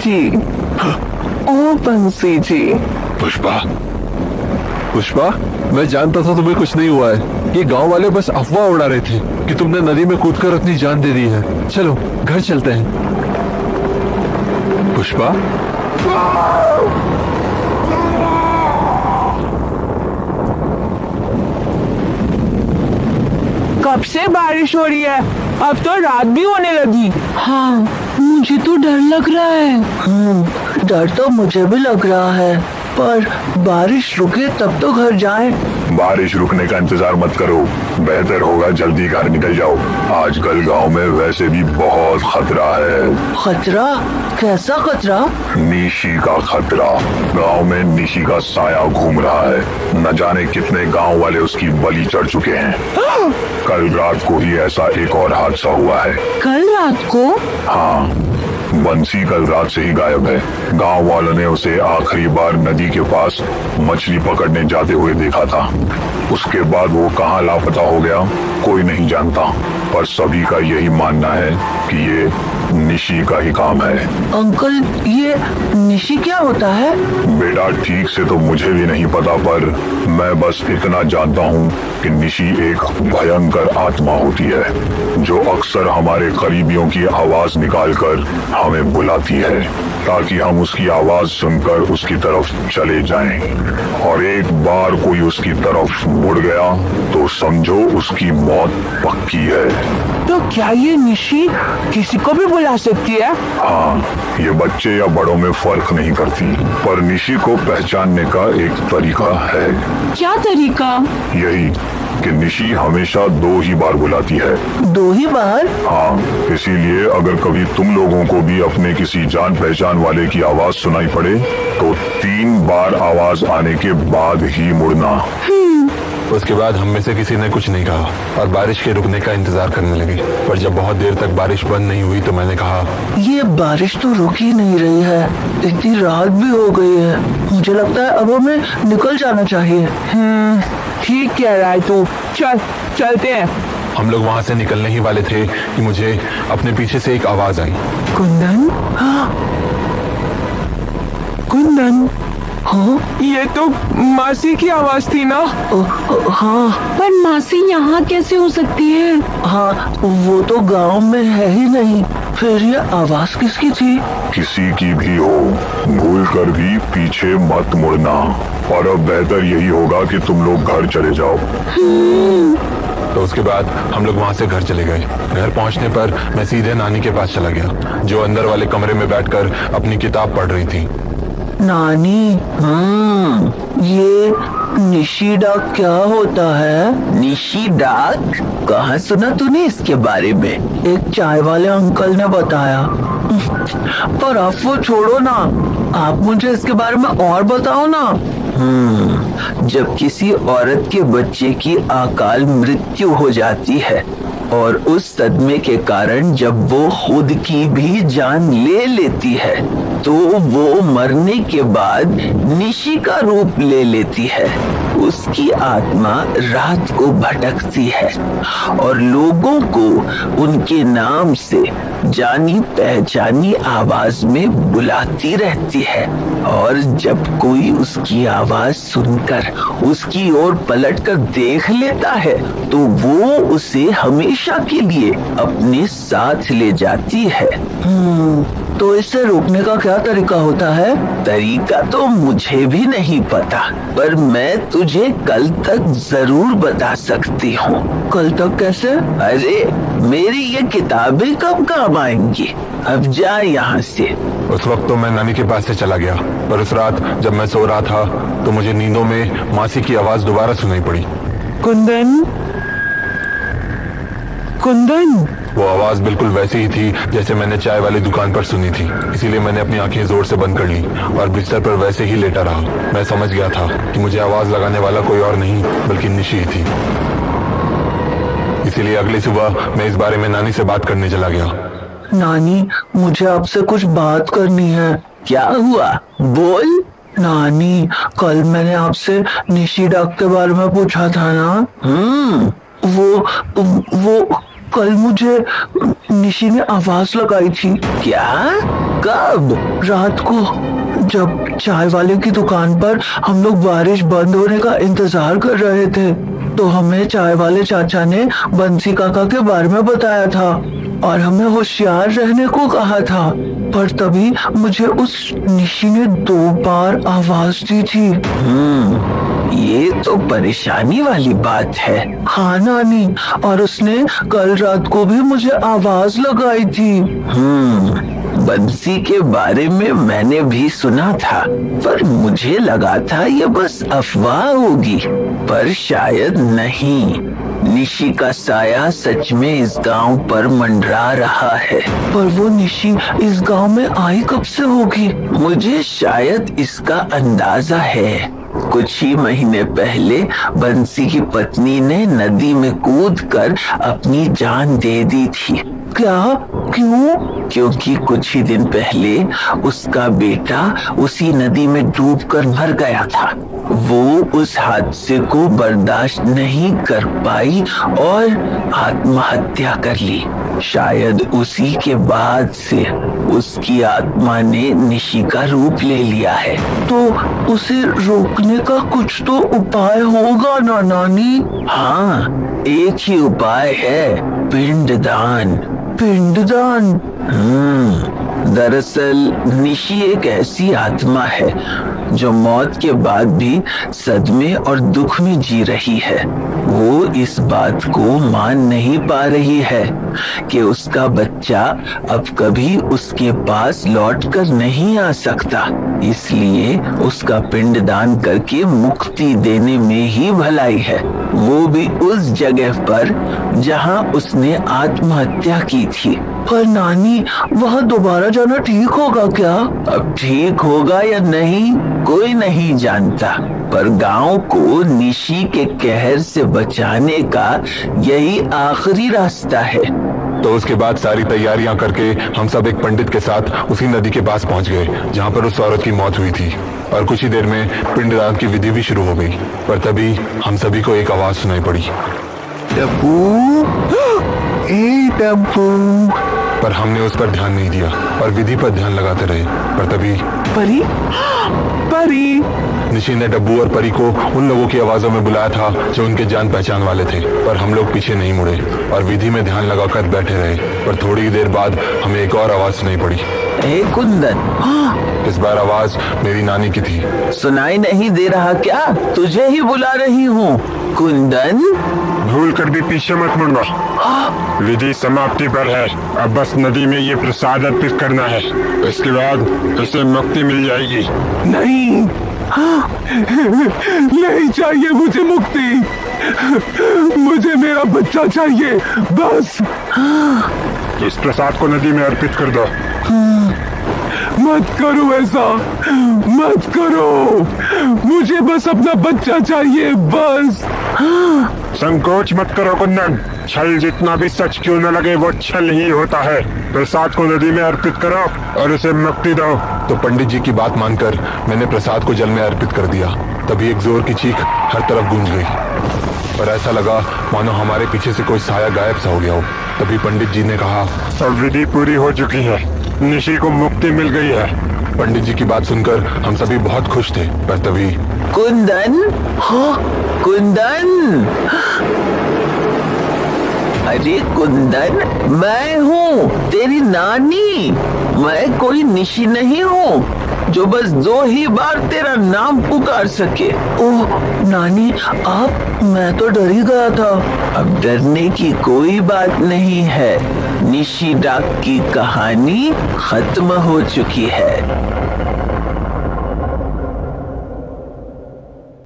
जी, ओ बंसी जी। पुष्पा, पुष्पा, मैं जानता था तुम्हें कुछ नहीं हुआ है। ये गांव वाले बस अफवाह उड़ा रहे थे कि तुमने नदी में कूदकर अपनी जान दे दी है। चलो घर चलते हैं। पुष्पा, कब से बारिश हो रही है, अब तो रात भी होने लगी। हाँ, मुझे तो डर लग रहा है। डर तो मुझे भी लग रहा है, पर बारिश रुके तब तो घर जाएं। बारिश रुकने का इंतजार मत करो, बेहतर होगा जल्दी घर निकल जाओ। आजकल गांव में वैसे भी बहुत खतरा है। खतरा? कैसा खतरा? निशी का खतरा। गांव में निशी का साया घूम रहा है। न जाने कितने गांव वाले उसकी बलि चढ़ चुके हैं। कल रात को ही ऐसा एक और हादसा हुआ है। कल रात को? हाँ, बंसी कल रात से ही गायब है। गांव वालों ने उसे आखिरी बार नदी के पास मछली पकड़ने जाते हुए देखा था। उसके बाद वो कहाँ लापता हो गया कोई नहीं जानता, पर सभी का यही मानना है कि ये निशी का ही काम है। अंकल, ये निशी क्या होता है? बेटा, ठीक से तो मुझे भी नहीं पता, पर मैं बस इतना जानता हूँ कि निशी एक भयंकर आत्मा होती है जो अक्सर हमारे करीबियों की आवाज निकालकर हमें बुलाती है ताकि हम उसकी आवाज सुनकर उसकी तरफ चले जाएं। और एक बार कोई उसकी तरफ मुड़ गया तो समझो उसकी मौत पक्की है। तो क्या ये निशी किसी को भी बुला सकती है? हाँ, ये बच्चे या बड़ों में फर्क नहीं करती, पर निशी को पहचानने का एक तरीका है। क्या तरीका? यही कि निशी हमेशा 2 ही बार बुलाती है। 2 ही बार? हाँ, इसीलिए अगर कभी तुम लोगों को भी अपने किसी जान पहचान वाले की आवाज सुनाई पड़े तो 3 बार आवाज आने के बाद ही मुड़ना। उसके बाद हम में से किसी ने कुछ नहीं कहा और बारिश के रुकने का इंतजार करने लगे। पर जब बहुत देर तक बारिश बंद नहीं हुई तो मैंने कहा, ये बारिश तो रुक ही नहीं रही है। इतनी रात भी हो गई है, मुझे लगता है अब हमें निकल जाना चाहिए। ठीक कह रहा है तू। चलते हैं। हम लोग वहाँ से निकलने ही वाले थे कि मुझे अपने पीछे से एक आवाज आई। कुंदन? हाँ, कुंदन, हाँ, ये तो मासी की आवाज थी ना? हाँ, पर मासी यहाँ कैसे हो सकती है? हाँ, वो तो गांव में है ही नहीं। फिर ये आवाज किसकी थी? किसी की भी हो, भूल कर भी पीछे मत मुड़ना। और अब बेहतर यही होगा कि तुम लोग घर चले जाओ। तो उसके बाद हम लोग वहाँ से घर चले गए। घर पहुँचने पर मैं सीधे नानी के पास चला गया जो अंदर वाले कमरे में बैठकर अपनी किताब पढ़ रही थी। नानी, ये निशी डाक क्या होता है? निशी डाक? कहाँ सुना तूने इसके बारे में? एक चाय वाले अंकल ने बताया। पर आप वो छोड़ो ना, आप मुझे इसके बारे में और बताओ ना। जब किसी औरत के बच्चे की अकाल मृत्यु हो जाती है और उस सदमे के कारण जब वो खुद की भी जान ले लेती है तो वो मरने के बाद निशी का रूप ले लेती है। उसकी आत्मा रात को भटकती है और लोगों को उनके नाम से जानी पहचानी आवाज में बुलाती रहती है। और जब कोई उसकी आवाज सुनकर उसकी ओर पलटकर देख लेता है तो वो उसे हमेशा के लिए अपने साथ ले जाती है। तो इसे रोकने का क्या तरीका होता है? तरीका तो मुझे भी नहीं पता, पर मैं तुझे कल तक जरूर बता सकती हूँ। कल तक कैसे? अरे, मेरी ये किताबें कब काम आएंगी? अब जा यहाँ से। उस वक्त तो मैं नानी के पास से चला गया, पर उस रात जब मैं सो रहा था तो मुझे नींदों में मासी की आवाज दोबारा सुनाई पड़ी। कुंदन, कुंदन। वो आवाज बिल्कुल वैसी ही थी जैसे मैंने चाय वाली दुकान पर सुनी थी। इसीलिए मैंने अपनी आंखें जोर से बंद कर ली और बिस्तर पर वैसे ही लेटा रहा। मैं समझ गया था कि मुझे आवाज लगाने वाला कोई और नहीं बल्कि निशी थी। इसीलिए अगली सुबह मैं इस बारे में नानी से बात करने चला गया। नानी, मुझे आपसे कुछ बात करनी है। क्या हुआ? बोल। नानी, कल मैंने आपसे निशी डाक के बारे में पूछा था ना? वो कल मुझे निशी ने आवाज लगाई थी। क्या? कब? रात को, जब चाय वाले की दुकान पर हम लोग बारिश बंद होने का इंतजार कर रहे थे, तो हमें चाय वाले चाचा ने बंसी काका के बारे में बताया था और हमें होशियार रहने को कहा था। पर तभी मुझे उस निशी ने 2 बार आवाज दी थी। ये तो परेशानी वाली बात है। हाँ नानी, और उसने कल रात को भी मुझे आवाज लगाई थी। बंसी के बारे में मैंने भी सुना था, पर मुझे लगा था ये बस अफवाह होगी, पर शायद नहीं। निशी का साया सच में इस गांव पर मंडरा रहा है। पर वो निशी इस गांव में आई कब से होगी? मुझे शायद इसका अंदाजा है। कुछ ही महीने पहले बंसी की पत्नी ने नदी में कूदकर अपनी जान दे दी थी। क्या? क्यों? क्योंकि कुछ ही दिन पहले उसका बेटा उसी नदी में डूबकर मर गया था। वो उस हादसे को बर्दाश्त नहीं कर पाई और आत्महत्या कर ली। शायद उसी के बाद से उसकी आत्मा ने निशी का रूप ले लिया है। तो उसे रोकने का कुछ तो उपाय होगा ना नानी? हाँ, एक ही उपाय है, पिंडदान। पिंडदान? दरअसल निशी एक ऐसी आत्मा है जो मौत के बाद भी सदमे और दुख में जी रही है। वो इस बात को मान नहीं पा रही है कि उसका बच्चा अब कभी उसके पास लौटकर नहीं आ सकता, इसलिए उसका पिंडदान करके मुक्ति देने में ही भलाई है। वो भी उस जगह पर जहां उसने आत्महत्या की थी। पर नानी, वहाँ दोबारा जाना ठीक होगा क्या? अब ठीक होगा या नहीं कोई नहीं जानता, पर गांव को निशी के कहर से बचाने का यही आखिरी रास्ता है। तो उसके बाद सारी तैयारियां करके हम सब एक पंडित के साथ उसी नदी के पास पहुंच गए जहां पर उस औरत की मौत हुई थी, और कुछ ही देर में पिंडदान की विधि भी शुरू हो गई। पर तभी हम सभी को एक आवाज सुनाई पड़ी, डब्बू, ए डब्बू। पर हमने उस पर ध्यान नहीं दिया और विधि पर ध्यान लगाते रहे। पर तभी परी, परी। निशी ने डब्बू और परी को उन लोगों की आवाजों में बुलाया था जो उनके जान पहचान वाले थे, पर हम लोग पीछे नहीं मुड़े और विधि में ध्यान लगाकर बैठे रहे। पर थोड़ी ही देर बाद हमें एक और आवाज सुनाई पड़ी। ए कुंदन। इस बार आवाज मेरी नानी की थी। सुनाई नहीं दे रहा क्या? तुझे ही बुला रही हूँ कुंदन। भूल कर भी पीछे मत मुड़ना, विधि समाप्ति पर है। अब बस नदी में ये प्रसाद अर्पित करना है, इसके बाद इसे मुक्ति मिल जाएगी। नहीं, नहीं चाहिए मुझे मुक्ति, मुझे मेरा बच्चा चाहिए बस। इस प्रसाद को नदी में अर्पित कर दो। मत करो ऐसा, मत करो, मुझे बस अपना बच्चा चाहिए बस। संकोच मत करो कुंदन, छल जितना भी सच क्यों न लगे वो छल ही होता है। प्रसाद को नदी में अर्पित करो और उसे मुक्ति दो। तो पंडित जी की बात मानकर मैंने प्रसाद को जल में अर्पित कर दिया। तभी एक जोर की चीख हर तरफ गूंज गई और ऐसा लगा मानो हमारे पीछे से कोई साया गायब सा हो गया हो। तभी पंडित जी ने कहा, अब विधि पूरी हो चुकी है, निशी को मुक्ति मिल गई है। पंडित जी की बात सुनकर हम सभी बहुत खुश थे। पर तभी कुंदन, हाँ कुंदन। अरे कुंदन, मैं हूँ तेरी नानी। मैं कोई निशी नहीं हूँ जो बस 2 ही बार तेरा नाम पुकार सके। ओह नानी, आप? मैं तो डर ही गया था। अब डरने की कोई बात नहीं है, निशी डाक की कहानी खत्म हो चुकी है।